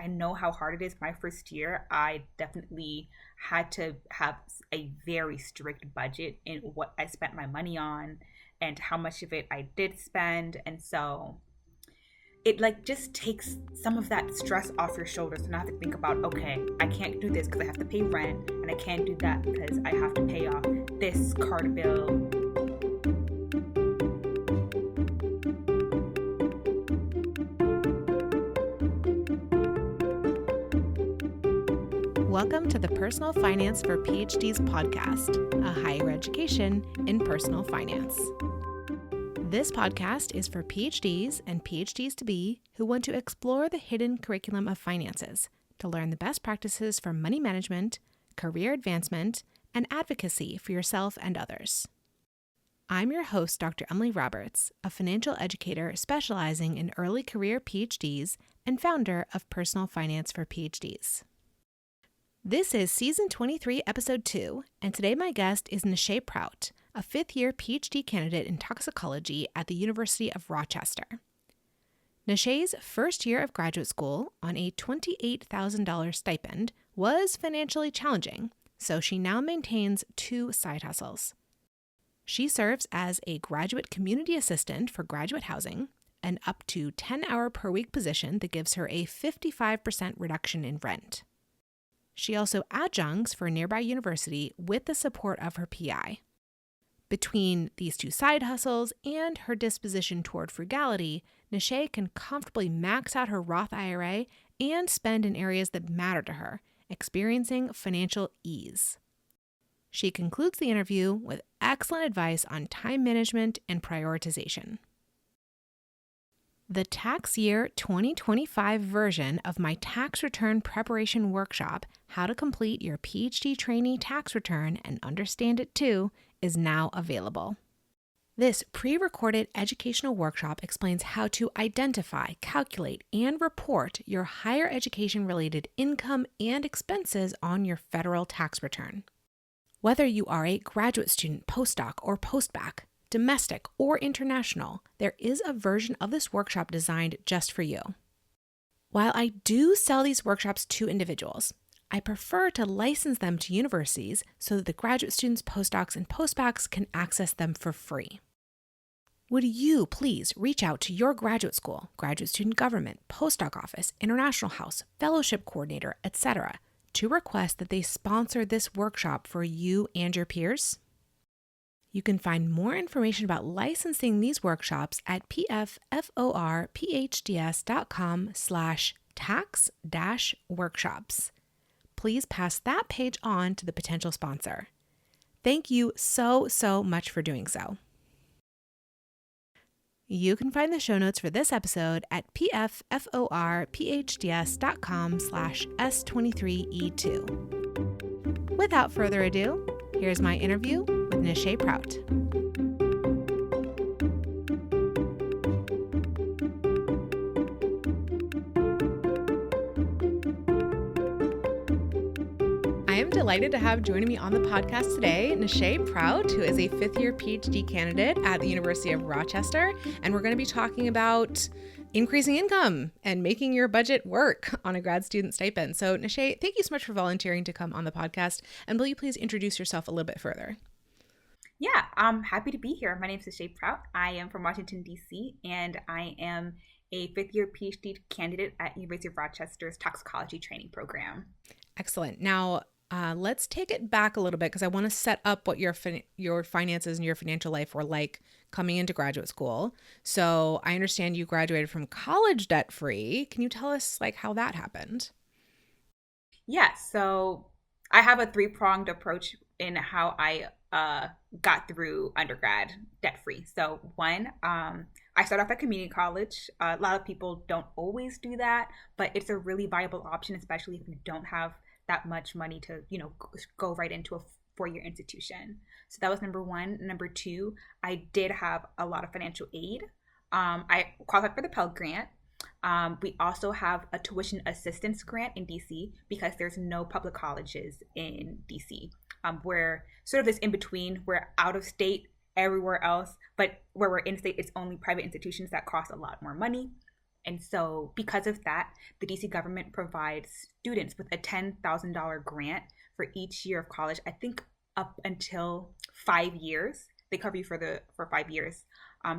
I know how hard it is. My first year, I definitely had to have a very strict budget in what I spent my money on and how much of it I did spend. And so it like just takes some of that stress off your shoulders to not have to think about, okay, I can't do this because I have to pay rent, and I can't do that because I have to pay off this card bill. Welcome to the Personal Finance for PhDs podcast, a higher education in personal finance. This podcast is for PhDs and PhDs-to-be who want to explore the hidden curriculum of finances to learn the best practices for money management, career advancement, and advocacy for yourself and others. I'm your host, Dr. Emily Roberts, a financial educator specializing in early career PhDs and founder of Personal Finance for PhDs. This is Season 23, Episode 2, and today my guest is Nashae Prout, a fifth-year PhD candidate in toxicology at the University of Rochester. Nashae's first year of graduate school on a $28,000 stipend was financially challenging, so she now maintains two side hustles. She serves as a graduate community assistant for graduate housing, an up to 10-hour per week position that gives her a 55% reduction in rent. She also adjuncts for a nearby university with the support of her PI. Between these two side hustles and her disposition toward frugality, Nashae can comfortably max out her Roth IRA and spend in areas that matter to her, experiencing financial ease. She concludes the interview with excellent advice on time management and prioritization. The tax year 2025 version of my tax return preparation workshop, How to Complete Your PhD Trainee Tax Return and Understand It Too, is now available. This pre-recorded educational workshop explains how to identify, calculate, and report your higher education-related income and expenses on your federal tax return. Whether you are a graduate student, postdoc, or postbac, domestic or international, there is a version of this workshop designed just for you. While I do sell these workshops to individuals, I prefer to license them to universities so that the graduate students, postdocs, and postbacs can access them for free. Would you please reach out to your graduate school, graduate student government, postdoc office, international house, fellowship coordinator, etc., to request that they sponsor this workshop for you and your peers? You can find more information about licensing these workshops at pfforphds.com/tax-workshops. Please pass that page on to the potential sponsor. Thank you so much for doing so. You can find the show notes for this episode at pfforphds.com/S23E2. Without further ado, here's my interview with Nashae Prout. I am delighted to have joining me on the podcast today Nashae Prout, who is a fifth-year PhD candidate at the University of Rochester, and we're going to be talking about increasing income and making your budget work on a grad student stipend. So Nashae, thank you so much for volunteering to come on the podcast, and will you please introduce yourself a little bit further? Yeah, I'm happy to be here. My name is Nashae Prout. I am from Washington, D.C., and I am a fifth-year PhD candidate at University of Rochester's toxicology training program. Excellent. Now, let's take it back a little bit because I want to set up what your finances and your financial life were like coming into graduate school. So I understand you graduated from college debt-free. Can you tell us how that happened? Yeah, so I have a three-pronged approach in how I got through undergrad debt-free. So one, I started off at community college. A lot of people don't always do that, but it's a really viable option, especially if you don't have that much money to, go right into a four-year institution. So that was number one. Number two, I did have a lot of financial aid. I qualified for the Pell Grant. We also have a tuition assistance grant in DC because there's no public colleges in DC. We're sort of this in between. We're out of state everywhere else, but where we're in state, it's only private institutions that cost a lot more money. And so, because of that, the DC government provides students with a $10,000 grant for each year of college. I think up until 5 years, they cover you for 5 years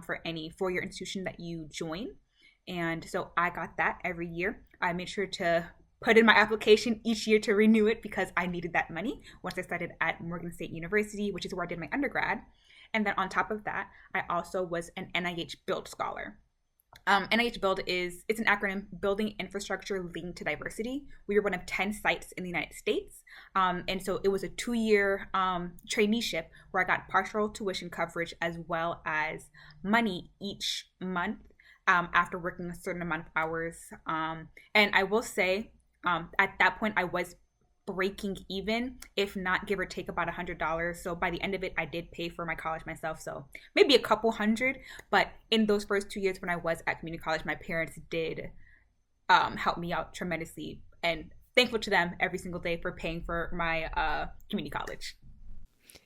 for any four-year institution that you join. And so I got that every year. I made sure to put in my application each year to renew it because I needed that money once I started at Morgan State University, which is where I did my undergrad. And then on top of that, I also was an NIH Build Scholar. NIH Build it's an acronym, Building Infrastructure Leading to Diversity. We were one of 10 sites in the United States. And so it was a 2-year traineeship where I got partial tuition coverage as well as money each month after working a certain amount of hours. And I will say, at that point, I was breaking even, if not give or take about $100. So by the end of it, I did pay for my college myself. So maybe a couple hundred. But in those first 2 years when I was at community college, my parents did help me out tremendously. And thankful to them every single day for paying for my community college.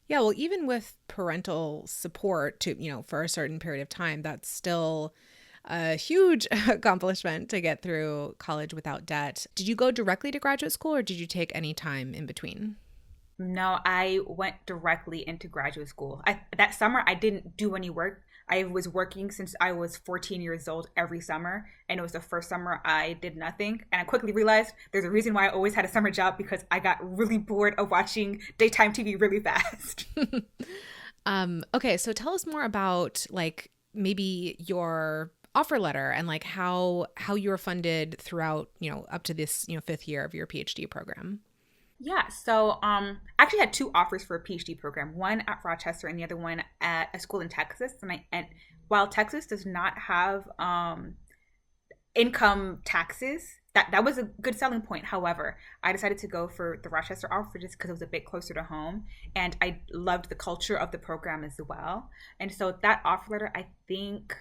Yeah, well, even with parental support for a certain period of time, that's still a huge accomplishment to get through college without debt. Did you go directly to graduate school or did you take any time in between? No, I went directly into graduate school. That summer, I didn't do any work. I was working since I was 14 years old every summer, and it was the first summer I did nothing. And I quickly realized there's a reason why I always had a summer job, because I got really bored of watching daytime TV really fast. Okay, so tell us more about maybe your offer letter and how you were funded throughout, up to this, 5th year of your PhD program. Yeah, so I actually had 2 offers for a PhD program, one at Rochester and the other one at a school in Texas. And while Texas does not have income taxes, that was a good selling point. However, I decided to go for the Rochester offer just because it was a bit closer to home, and I loved the culture of the program as well. And so that offer letter, I think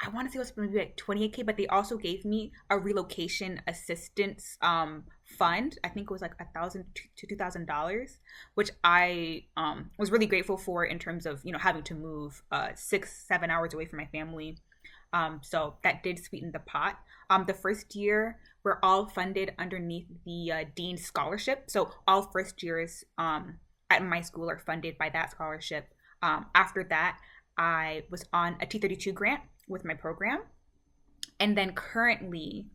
I want to say it was maybe like 28K, but they also gave me a relocation assistance fund. I think it was like $1,000 to $2,000, which I was really grateful for in terms of having to move 6-7 hours away from my family. So that did sweeten the pot. The first year, we're all funded underneath the Dean's Scholarship. So all first years at my school are funded by that scholarship. After that, I was on a T32 grant with my program. And then currently,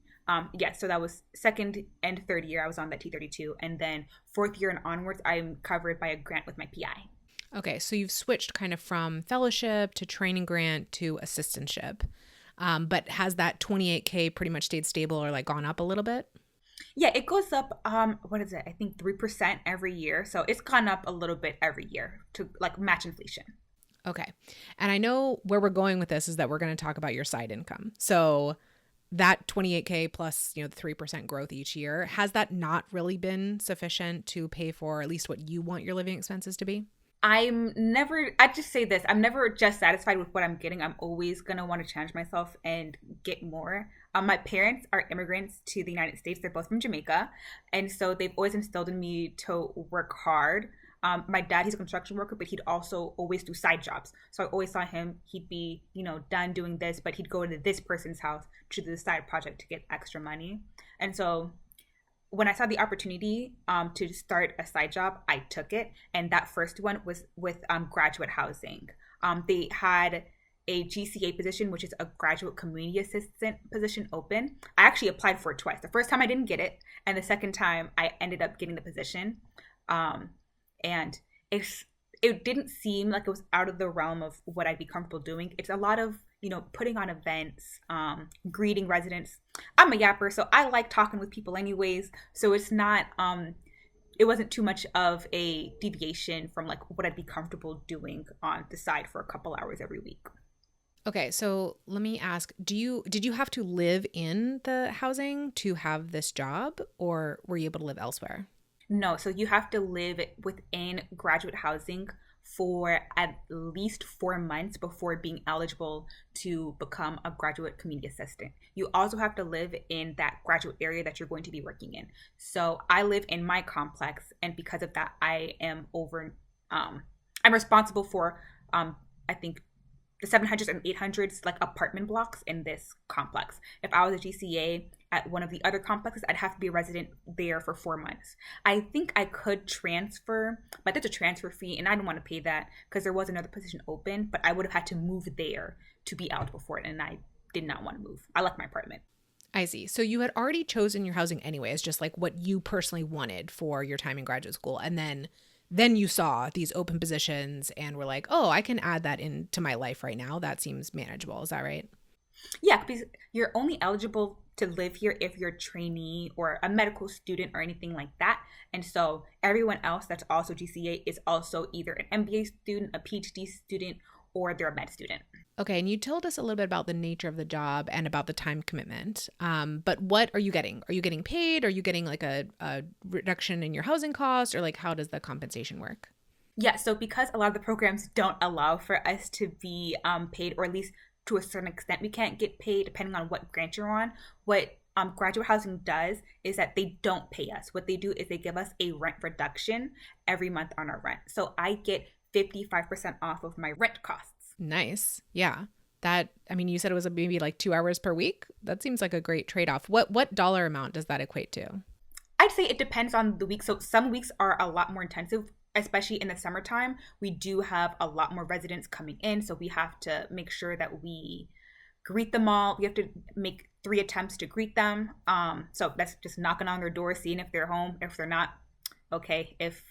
so that was second and third year, I was on that T32. And then fourth year and onwards, I'm covered by a grant with my PI. Okay, so you've switched kind of from fellowship to training grant to assistantship. But has that 28K pretty much stayed stable or gone up a little bit? Yeah, it goes up, what is it? I think 3% every year. So it's gone up a little bit every year to match inflation. Okay. And I know where we're going with this is that we're going to talk about your side income. So that 28K plus, the 3% growth each year, has that not really been sufficient to pay for at least what you want your living expenses to be? I just say this, I'm never just satisfied with what I'm getting. I'm always going to want to challenge myself and get more. My parents are immigrants to the United States. They're both from Jamaica. And so they've always instilled in me to work hard. My dad, he's a construction worker, but he'd also always do side jobs. So I always saw him, he'd be, done doing this, but he'd go to this person's house to do the side project to get extra money. And so when I saw the opportunity to start a side job, I took it. And that first one was with graduate housing. They had a GCA position, which is a graduate community assistant position, open. I actually applied for it twice. The first time I didn't get it, and the second time I ended up getting the position. And it didn't seem like it was out of the realm of what I'd be comfortable doing. It's a lot of, putting on events, greeting residents. I'm a yapper, so I like talking with people anyways. So it's not, it wasn't too much of a deviation from what I'd be comfortable doing on the side for a couple hours every week. Okay, so let me ask, did you have to live in the housing to have this job, or were you able to live elsewhere? No, so you have to live within graduate housing for at least 4 months before being eligible to become a graduate community assistant. You also have to live in that graduate area that you're going to be working in. So I live in my complex, and because of that, I'm responsible for, I think, the 700s and 800s like apartment blocks in this complex. If I was a GCA at one of the other complexes, I'd have to be a resident there for 4 months. I think I could transfer, but that's a transfer fee, and I didn't want to pay that because there was another position open, but I would have had to move there to be eligible for it, and I did not want to move. I left my apartment. I see. So you had already chosen your housing anyway, as just like what you personally wanted for your time in graduate school, and then you saw these open positions and were like, oh, I can add that into my life right now. That seems manageable. Is that right? Yeah, because you're only eligible to live here if you're a trainee or a medical student or anything like that. And so everyone else that's also GCA is also either an MBA student, a PhD student, or they're a med student. Okay, and you told us a little bit about the nature of the job and about the time commitment. But what are you getting? Are you getting paid? Are you getting like a reduction in your housing cost, or like how does the compensation work? Yeah, so because a lot of the programs don't allow for us to be paid, or at least to a certain extent, we can't get paid depending on what grant you're on. What graduate housing does is that they don't pay us. What they do is they give us a rent reduction every month on our rent. So I get 55% off of my rent costs. Nice. Yeah. That, I mean, you said it was maybe like 2 hours per week. That seems like a great trade-off. What dollar amount does that equate to? I'd say it depends on the week. So some weeks are a lot more intensive, especially in the summertime. We do have a lot more residents coming in, so we have to make sure that we greet them all. We have to make 3 attempts to greet them. So that's just knocking on their door, seeing if they're home. If they're not, okay. If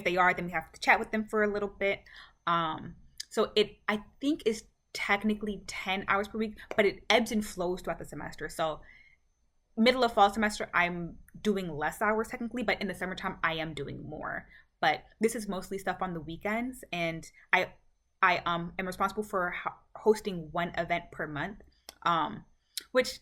they are, then we have to chat with them for a little bit. So it, I think, is technically 10 hours per week, but it ebbs and flows throughout the semester. So middle of fall semester, I'm doing less hours technically, but in the summertime, I am doing more. But this is mostly stuff on the weekends, and I am responsible for hosting 1 event per month, which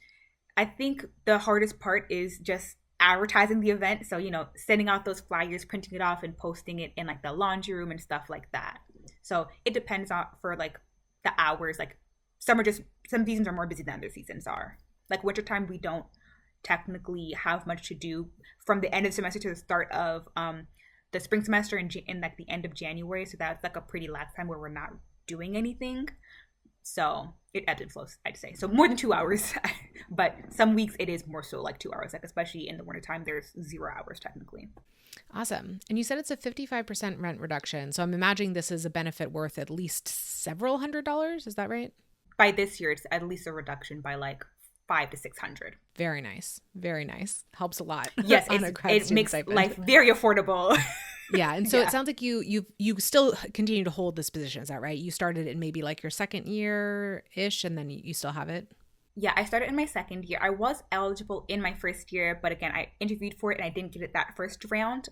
I think the hardest part is just advertising the event. So, sending out those flyers, printing it off, and posting it in like the laundry room and stuff like that. So it depends on for like the hours. Like some seasons are more busy than other seasons are. Like wintertime, we don't technically have much to do from the end of the semester to the start of the spring semester in like the end of January. So that's like a pretty lax time where we're not doing anything. So it ebbs and flows, I'd say. So more than 2 hours, but some weeks it is more so like 2 hours. Like especially in the wintertime, there's 0 hours technically. Awesome. And you said it's a 55% rent reduction. So I'm imagining this is a benefit worth at least several $100s. Is that right? By this year, it's at least a reduction by like $500 to $600. Very nice. Very nice. Helps a lot. Yes, it makes life very affordable. Yeah. And so it sounds like you still continue to hold this position. Is that right? You started in maybe like your second year-ish, and then you still have it? Yeah, I started in my second year. I was eligible in my first year, but again, I interviewed for it and I didn't get it that first round.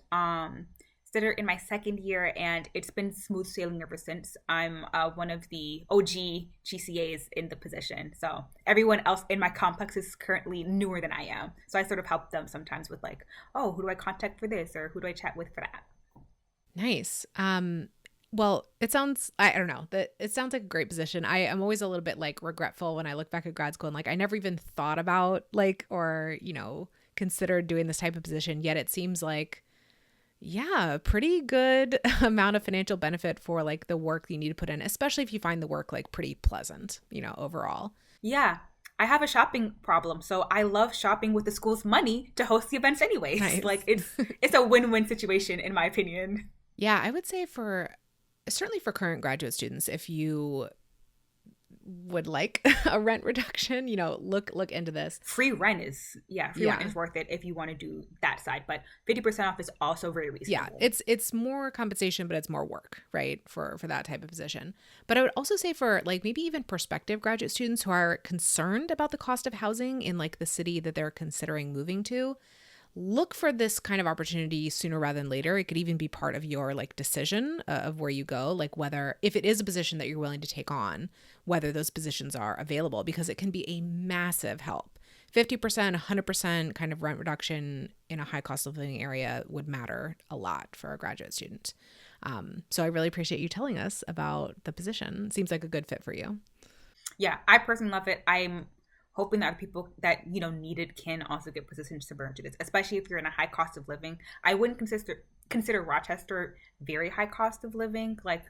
Started in my second year, and it's been smooth sailing ever since. I'm one of the OG GCAs in the position. So everyone else in my complex is currently newer than I am. So I sort of help them sometimes with like, oh, who do I contact for this, or who do I chat with for that? Nice. Well, it sounds, I don't know, that it sounds like a great position. I am always a little bit like regretful when I look back at grad school and like I never even thought about like, or, considered doing this type of position. Yet it seems like, yeah, pretty good amount of financial benefit for like the work you need to put in, especially if you find the work like pretty pleasant, overall. Yeah. I have a shopping problem, so I love shopping with the school's money to host the events anyways. Nice. Like it's a win-win situation in my opinion. Yeah, I would say certainly for current graduate students, if you would like a rent reduction, look into this. Free rent is worth it if you want to do that side, but 50% off is also very reasonable. Yeah, it's more compensation, but it's more work, right, for that type of position. But I would also say for like maybe even prospective graduate students who are concerned about the cost of housing in like the city that they're considering moving to, look for this kind of opportunity sooner rather than later. It could even be part of your like decision of where you go, like whether, if it is a position that you're willing to take on, whether those positions are available, because it can be a massive help. 50%, 100% kind of rent reduction in a high cost of living area would matter a lot for a graduate student. So I really appreciate you telling us about the position. It seems like a good fit for you. Yeah, I personally love it. I'm hoping that people that need it can also get positions to burn to this, especially if you're in a high cost of living. I wouldn't consider Rochester very high cost of living. Like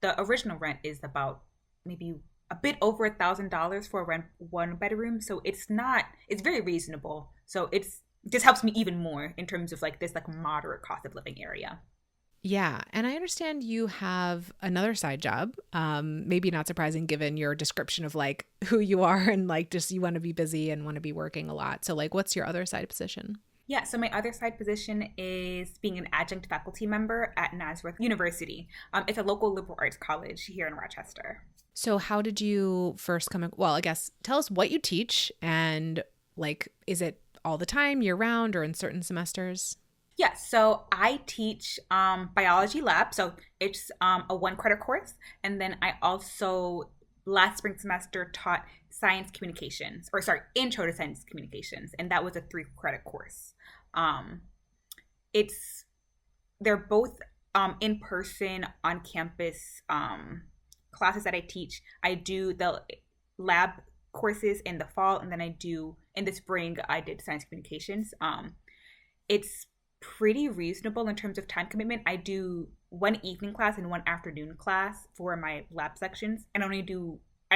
the original rent is about maybe a bit over $1,000 for a rent one bedroom. So it's very reasonable. So it's just helps me even more in terms of like this like moderate cost of living area. Yeah. And I understand you have another side job. Maybe not surprising given your description of like who you are and like just you want to be busy and want to be working a lot. So like what's your other side position? Yeah, so my other side position is being an adjunct faculty member at Nazareth University. It's a local liberal arts college here in Rochester. So how did you first come? Well, I guess tell us what you teach and like, is it all the time, year round, or in certain semesters? Yeah, so I teach biology lab, so it's a one credit course, and then I also last spring semester taught science communications, or sorry, intro to science communications, and that was a 3 credit course. Um, it's they're both in person on campus classes that I teach. I do the lab courses in the fall, and then I do in the spring. I did science communications. It's pretty reasonable in terms of time commitment. I do one evening class and one afternoon class for my lab sections, and I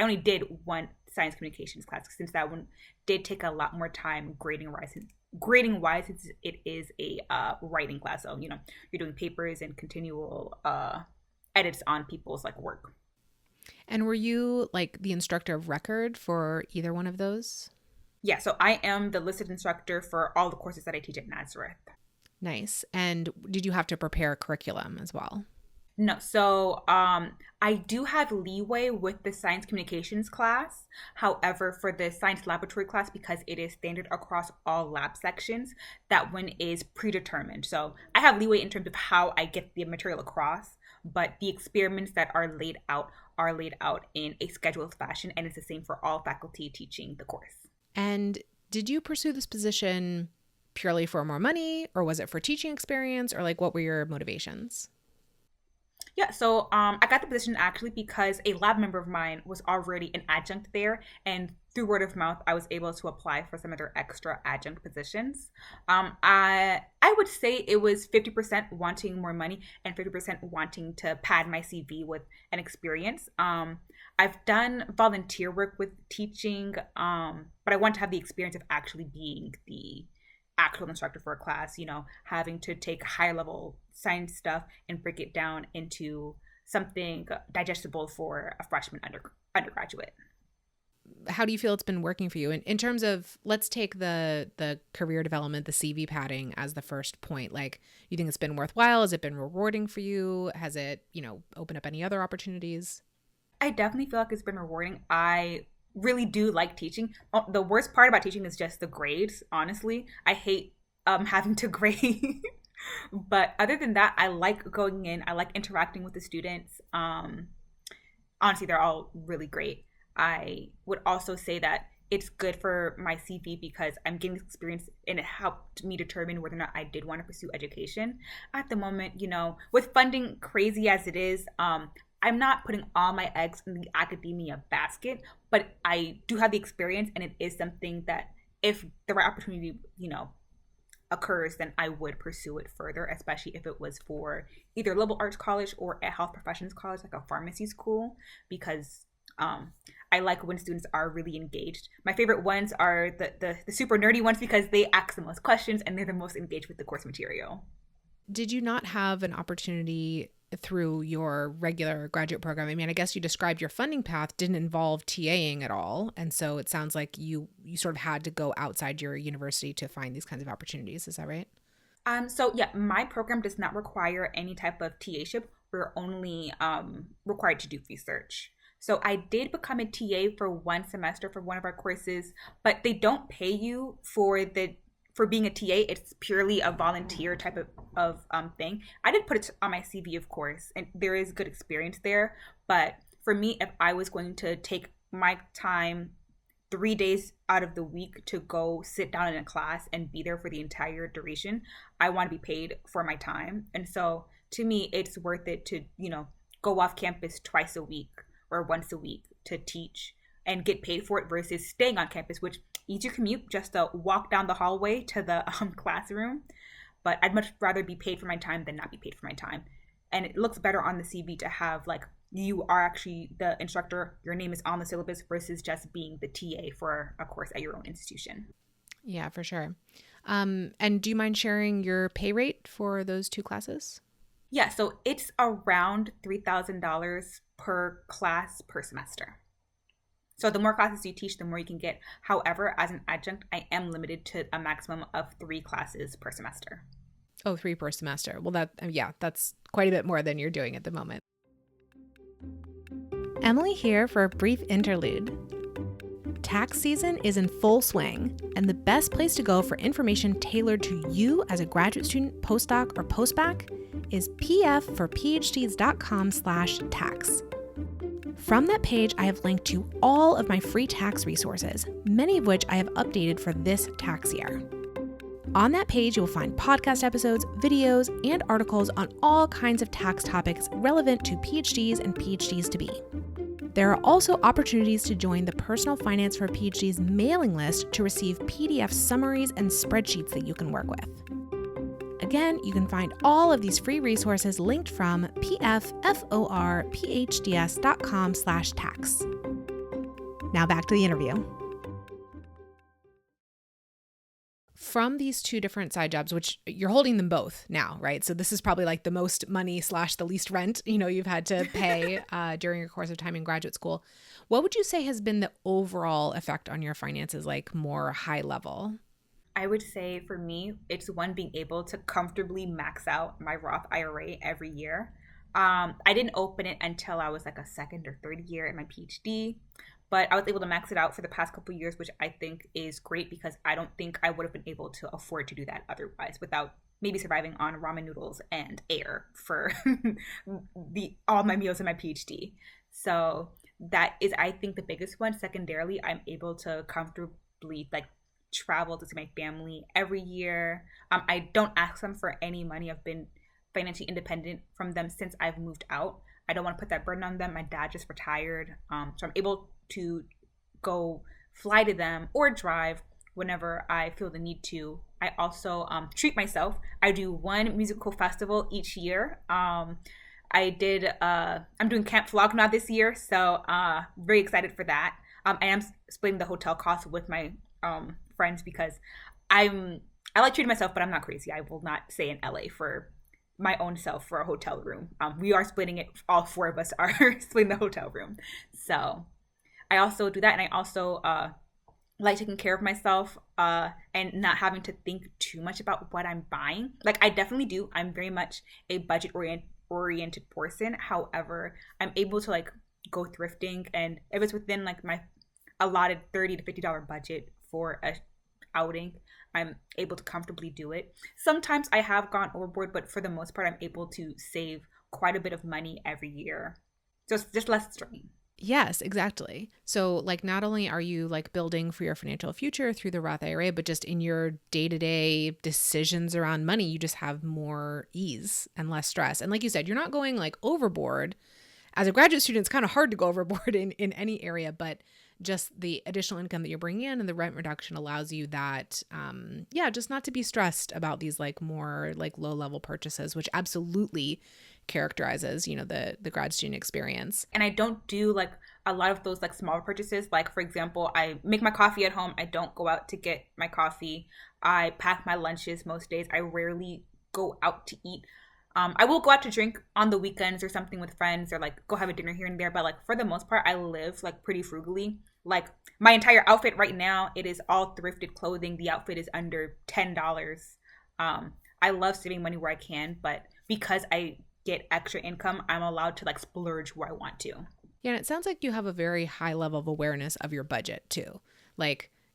only did one science communications class since that one did take a lot more time grading wise since it is a writing class. So you're doing papers and continual edits on people's like work. And were you like the instructor of record for either one of those? Yeah, so I am the listed instructor for all the courses that I teach at Nazareth. Nice. And did you have to prepare a curriculum as well? No, so I do have leeway with the science communications class. However, for the science laboratory class, because it is standard across all lab sections, that one is predetermined. So I have leeway in terms of how I get the material across, but the experiments that are laid out in a scheduled fashion, and it's the same for all faculty teaching the course. And did you pursue this position purely for more money, or was it for teaching experience, or like what were your motivations? Yeah, so I got the position actually because a lab member of mine was already an adjunct there, and through word of mouth, I was able to apply for some of their extra adjunct positions. I would say it was 50% wanting more money and 50% wanting to pad my CV with an experience. I've done volunteer work with teaching, but I want to have the experience of actually being the actual instructor for a class, having to take higher level science stuff and break it down into something digestible for a freshman undergraduate. How do you feel it's been working for you in terms of, let's take the career development, the CV padding as the first point? Like, you think it's been worthwhile? Has it been rewarding for you? Has it, opened up any other opportunities? I definitely feel like it's been rewarding. I really do like teaching. The worst part about teaching is just the grades, honestly. I hate having to grade. But other than that, I like going in. I like interacting with the students. Honestly, they're all really great. I would also say that it's good for my CV because I'm getting experience and it helped me determine whether or not I did want to pursue education. At the moment, with funding crazy as it is, I'm not putting all my eggs in the academia basket, but I do have the experience, and it is something that if the right opportunity, occurs, then I would pursue it further, especially if it was for either a liberal arts college or a health professions college, like a pharmacy school, because I like when students are really engaged. My favorite ones are the super nerdy ones because they ask the most questions and they're the most engaged with the course material. Did you not have an opportunity through your regular graduate program? I mean, I guess you described your funding path didn't involve TAing at all. And so it sounds like you sort of had to go outside your university to find these kinds of opportunities. Is that right? So yeah, my program does not require any type of TA-ship. We're only required to do research. So I did become a TA for one semester for one of our courses, but they don't pay you for being a TA. It's purely a volunteer type of thing. I did put it on my CV, of course, and there is good experience there. But for me, if I was going to take my time 3 days out of the week to go sit down in a class and be there for the entire duration, I want to be paid for my time. And so to me, it's worth it to, go off campus twice a week or once a week to teach and get paid for it versus staying on campus, which easier commute just to walk down the hallway to the classroom. But I'd much rather be paid for my time than not be paid for my time. And it looks better on the CV to have like you are actually the instructor, your name is on the syllabus versus just being the TA for a course at your own institution. Yeah, for sure. And do you mind sharing your pay rate for those two classes? Yeah, so it's around $3,000 per class per semester. So the more classes you teach, the more you can get. However, as an adjunct, I am limited to a maximum of 3 classes per semester. Oh, 3 per semester. Well, that's quite a bit more than you're doing at the moment. Emily here for a brief interlude. Tax season is in full swing, and the best place to go for information tailored to you as a graduate student, postdoc, or postbac is pfforphds.com/tax. From that page, I have linked to all of my free tax resources, many of which I have updated for this tax year. On that page, you'll find podcast episodes, videos, and articles on all kinds of tax topics relevant to PhDs and PhDs to be. There are also opportunities to join the Personal Finance for PhDs mailing list to receive PDF summaries and spreadsheets that you can work with. Again, you can find all of these free resources linked from pfforphds.com/tax. Now back to the interview. From these two different side jobs, which you're holding them both now, right? So this is probably like the most money / the least rent, you've had to pay during your course of time in graduate school. What would you say has been the overall effect on your finances, like more high level? I would say for me, it's one, being able to comfortably max out my Roth IRA every year. I didn't open it until I was like a second or third year in my PhD, but I was able to max it out for the past couple of years, which I think is great because I don't think I would have been able to afford to do that otherwise without maybe surviving on ramen noodles and air for all my meals in my PhD. So that is, I think, the biggest one. Secondarily, I'm able to comfortably travel to see my family every year. I don't ask them for any money. I've been financially independent from them since I've moved out. I don't want to put that burden on them. My dad just retired, so I'm able to go fly to them or drive whenever I feel the need to. I also treat myself. I do one musical festival each year. I'm doing Camp Flognaw this year, so very excited for that. I am splitting the hotel costs with my friends because I like treating myself, but I'm not crazy. I will not stay in LA for my own self for a hotel room. We are splitting it. All 4 of us are splitting the hotel room. So I also do that, and I also like taking care of myself and not having to think too much about what I'm buying. Like, I definitely do. I'm very much a budget oriented person. However, I'm able to go thrifting, and if it's within my allotted $30 to $50 budget for a outing, I'm able to comfortably do it. Sometimes I have gone overboard, but for the most part, I'm able to save quite a bit of money every year. So it's just less strain. Yes, exactly. So not only are you building for your financial future through the Roth IRA, but just in your day-to-day decisions around money, you just have more ease and less stress. And like you said, you're not going overboard. As a graduate student, it's kind of hard to go overboard in any area, but just the additional income that you're bringing in and the rent reduction allows you that, just not to be stressed about these more low level purchases, which absolutely characterizes, the grad student experience. And I don't do a lot of those smaller purchases. For example, I make my coffee at home. I don't go out to get my coffee. I pack my lunches most days. I rarely go out to eat. I will go out to drink on the weekends or something with friends, or go have a dinner here and there. But for the most part, I live pretty frugally. My entire outfit right now, it is all thrifted clothing. The outfit is under $10. I love saving money where I can, but because I get extra income, I'm allowed to splurge where I want to. Yeah, and it sounds like you have a very high level of awareness of your budget too.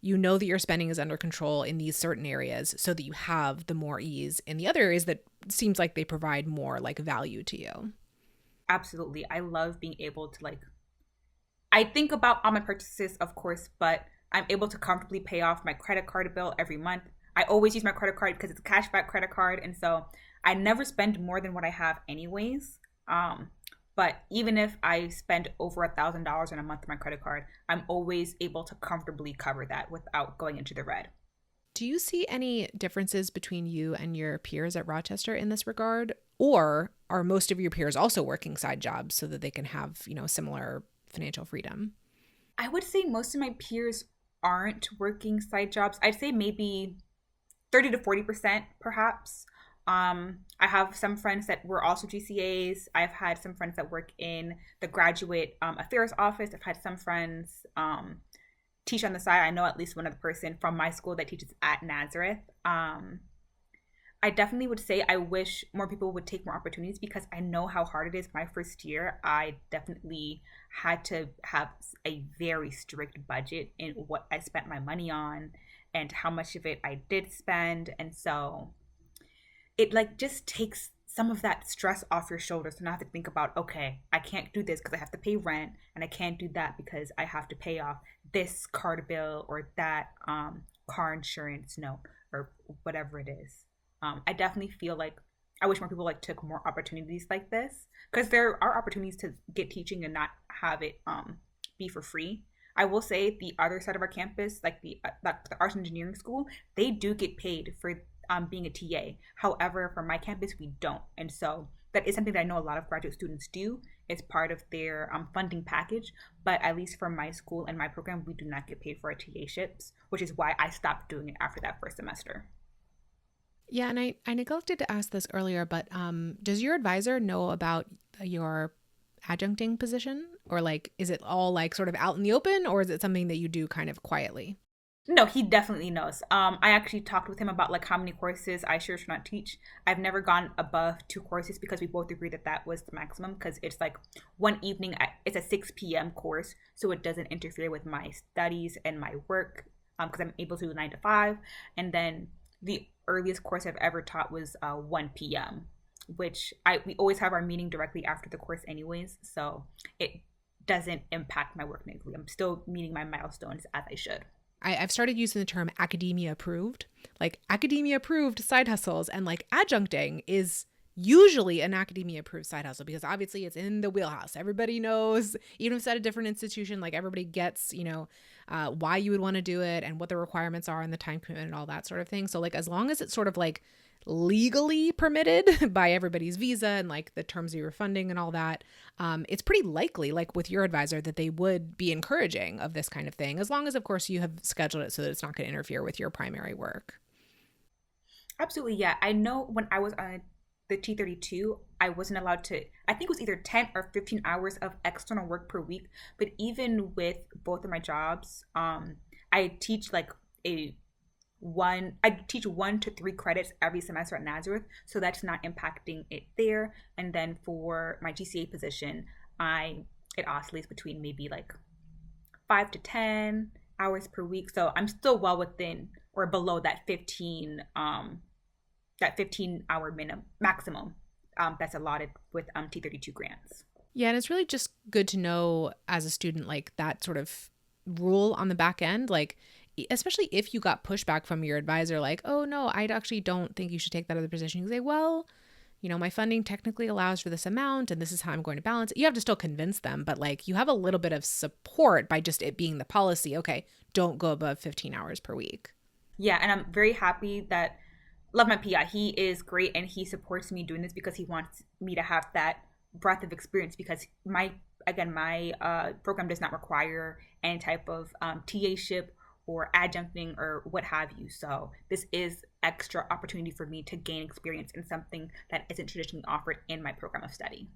You know that your spending is under control in these certain areas so that you have the more ease in the other areas that seems like they provide more value to you. Absolutely. I love being able to I think about all my purchases, of course, but I'm able to comfortably pay off my credit card bill every month. I always use my credit card because it's a cashback credit card. And so I never spend more than what I have anyways. But even if I spend over $1,000 in a month on my credit card, I'm always able to comfortably cover that without going into the red. Do you see any differences between you and your peers at Rochester in this regard? Or are most of your peers also working side jobs so that they can have, similar financial freedom? I would say most of my peers aren't working side jobs. I'd say maybe 30 to 40% perhaps. I have some friends that were also GCAs. I've had some friends that work in the graduate affairs office. I've had some friends teach on the side. I know at least one other person from my school that teaches at Nazareth. I definitely would say I wish more people would take more opportunities because I know how hard it is. My first year, I definitely had to have a very strict budget in what I spent my money on and how much of it I did spend. And so it like just takes some of that stress off your shoulders to not have to think about, okay, I can't do this because I have to pay rent, and I can't do that because I have to pay off this card bill or that car insurance note or whatever it is. I definitely feel like I wish more people like took more opportunities like this because there are opportunities to get teaching and not have it be for free. I will say the other side of our campus, like the arts and engineering school, they do get paid for being a TA. However, for my campus, we don't, and so that is something that I know a lot of graduate students do. It's part of their funding package, but at least for my school and my program, we do not get paid for our TA ships, which is why I stopped doing it after that first semester. Yeah, and I neglected to ask this earlier, but does your advisor know about your adjuncting position? Or like, is it all like sort of out in the open, or is it something that you do kind of quietly? No, he definitely knows. I actually talked with him about like how many courses I should not teach. I've never gone above 2 courses because we both agreed that that was the maximum because it's like one evening, it's a 6 p.m. course, so it doesn't interfere with my studies and my work because I'm able to do 9 to 5. And then the earliest course I've ever taught was 1 p.m., which we always have our meeting directly after the course anyways, so it doesn't impact my work negatively. I'm still meeting my milestones as I should. I've started using the term academia approved, like academia approved side hustles, and like adjuncting is usually an academia approved side hustle because obviously it's in the wheelhouse. Everybody knows, even if it's at a different institution, like everybody gets, why you would want to do it and what the requirements are and the time commitment and all that sort of thing. So like, as long as it's sort of like legally permitted by everybody's visa and like the terms of your funding and all that, it's pretty likely, like with your advisor, that they would be encouraging of this kind of thing, as long as of course you have scheduled it so that it's not going to interfere with your primary work. Absolutely, yeah. I know when I was on the T32, I wasn't allowed to, I think it was either 10 or 15 hours of external work per week. But even with both of my jobs, I teach like I teach 1 to 3 credits every semester at Nazareth, so that's not impacting it there. And then for my GCA position, it oscillates between maybe like 5 to 10 hours per week. So I'm still well within or below that 15 hour minimum maximum that's allotted with T32 grants. Yeah, and it's really just good to know as a student, like that sort of rule on the back end, like especially if you got pushback from your advisor, like, oh no, I actually don't think you should take that other position. You say, well, my funding technically allows for this amount and this is how I'm going to balance it. You have to still convince them, but like you have a little bit of support by just it being the policy. Okay, don't go above 15 hours per week. Yeah, and I'm very happy that love my PI. He is great and he supports me doing this because he wants me to have that breadth of experience because my program does not require any type of TA-ship or adjuncting or what have you. So this is extra opportunity for me to gain experience in something that isn't traditionally offered in my program of study.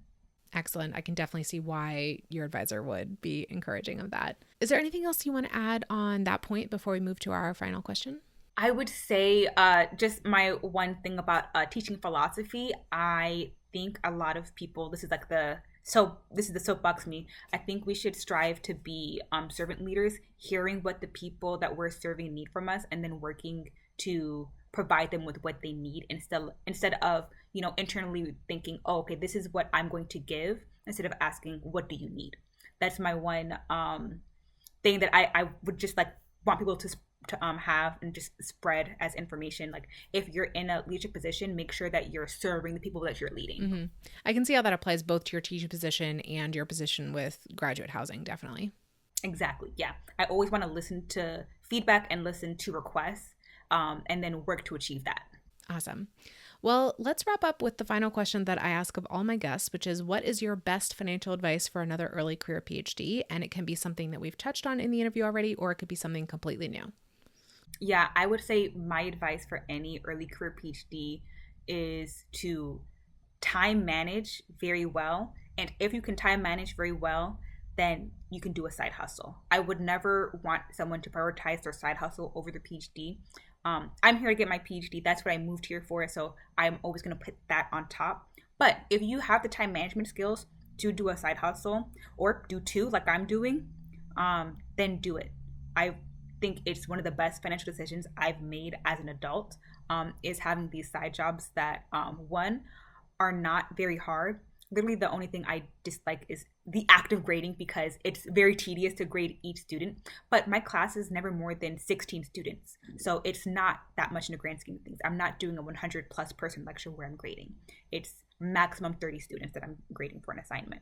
Excellent. I can definitely see why your advisor would be encouraging of that. Is there anything else you want to add on that point before we move to our final question? I would say just my one thing about teaching philosophy. I think a lot of people, this is the soapbox me. I think we should strive to be servant leaders, hearing what the people that we're serving need from us, and then working to provide them with what they need instead of internally thinking, oh, okay, this is what I'm going to give, instead of asking, what do you need? That's my one thing that I would just like want people to have and just spread as information. Like if you're in a leadership position, make sure that you're serving the people that you're leading. Mm-hmm. I can see how that applies both to your teaching position and your position with graduate housing, definitely. Exactly. Yeah. I always want to listen to feedback and listen to requests. and then work to achieve that. Awesome. Well, let's wrap up with the final question that I ask of all my guests, which is, what is your best financial advice for another early career PhD? And it can be something that we've touched on in the interview already, or it could be something completely new. Yeah, I would say my advice for any early career PhD is to time manage very well. And if you can time manage very well, then you can do a side hustle. I would never want someone to prioritize their side hustle over their PhD. I'm here to get my PhD. That's what I moved here for. So I'm always going to put that on top. But if you have the time management skills to do a side hustle or do two, like I'm doing, then do it. I think it's one of the best financial decisions I've made as an adult, is having these side jobs that, one, are not very hard. Literally, the only thing I dislike is the act of grading because it's very tedious to grade each student. But my class is never more than 16 students. So it's not that much in the grand scheme of things. I'm not doing a 100 plus person lecture where I'm grading. It's maximum 30 students that I'm grading for an assignment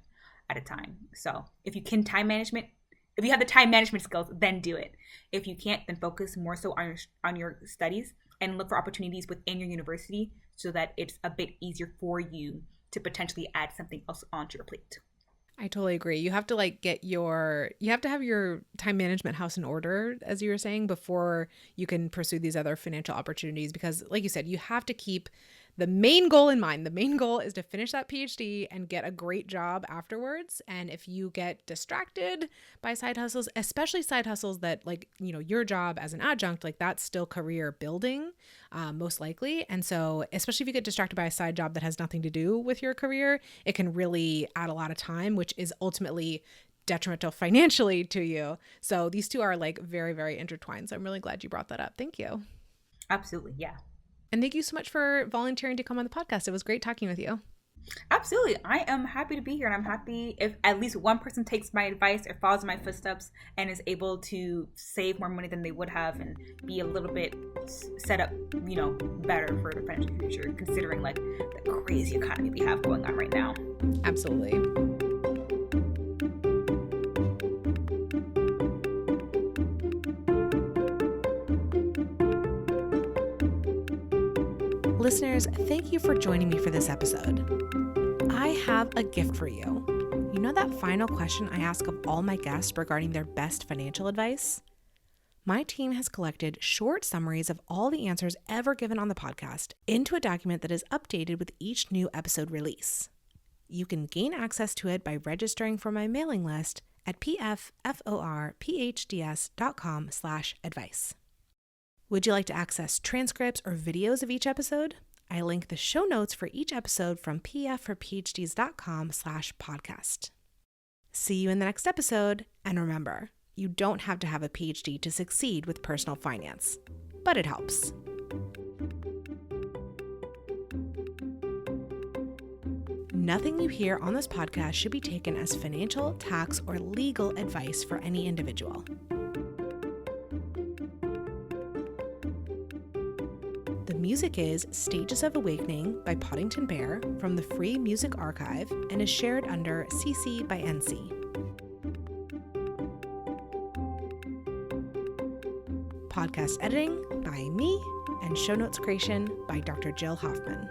at a time. So if you can if you have the time management skills, then do it. If you can't, then focus more so on your studies and look for opportunities within your university so that it's a bit easier for you to potentially add something else onto your plate. I totally agree. You have to you have to have your time management house in order, as you were saying, before you can pursue these other financial opportunities. Because like you said, you have to keep the main goal in mind. The main goal is to finish that PhD and get a great job afterwards. And if you get distracted by side hustles, especially side hustles that, like, your job as an adjunct, like, that's still career building, most likely. And so especially if you get distracted by a side job that has nothing to do with your career, it can really add a lot of time, which is ultimately detrimental financially to you. So these two are like very, very intertwined. So I'm really glad you brought that up. Thank you. Absolutely. Yeah. And thank you so much for volunteering to come on the podcast. It was great talking with you. Absolutely. I am happy to be here, and I'm happy if at least one person takes my advice or follows my footsteps and is able to save more money than they would have and be a little bit set up, better for the financial future, considering like the crazy economy we have going on right now. Absolutely. Listeners, thank you for joining me for this episode. I have a gift for you. You know that final question I ask of all my guests regarding their best financial advice? My team has collected short summaries of all the answers ever given on the podcast into a document that is updated with each new episode release. You can gain access to it by registering for my mailing list at pfforphds.com/advice. Would you like to access transcripts or videos of each episode? I link the show notes for each episode from pfforphds.com/podcast. See you in the next episode. And remember, you don't have to have a PhD to succeed with personal finance, but it helps. Nothing you hear on this podcast should be taken as financial, tax, or legal advice for any individual. The music is Stages of Awakening by Poddington Bear from the Free Music Archive and is shared under CC by NC. Podcast editing by me and show notes creation by Dr. Jill Hoffman.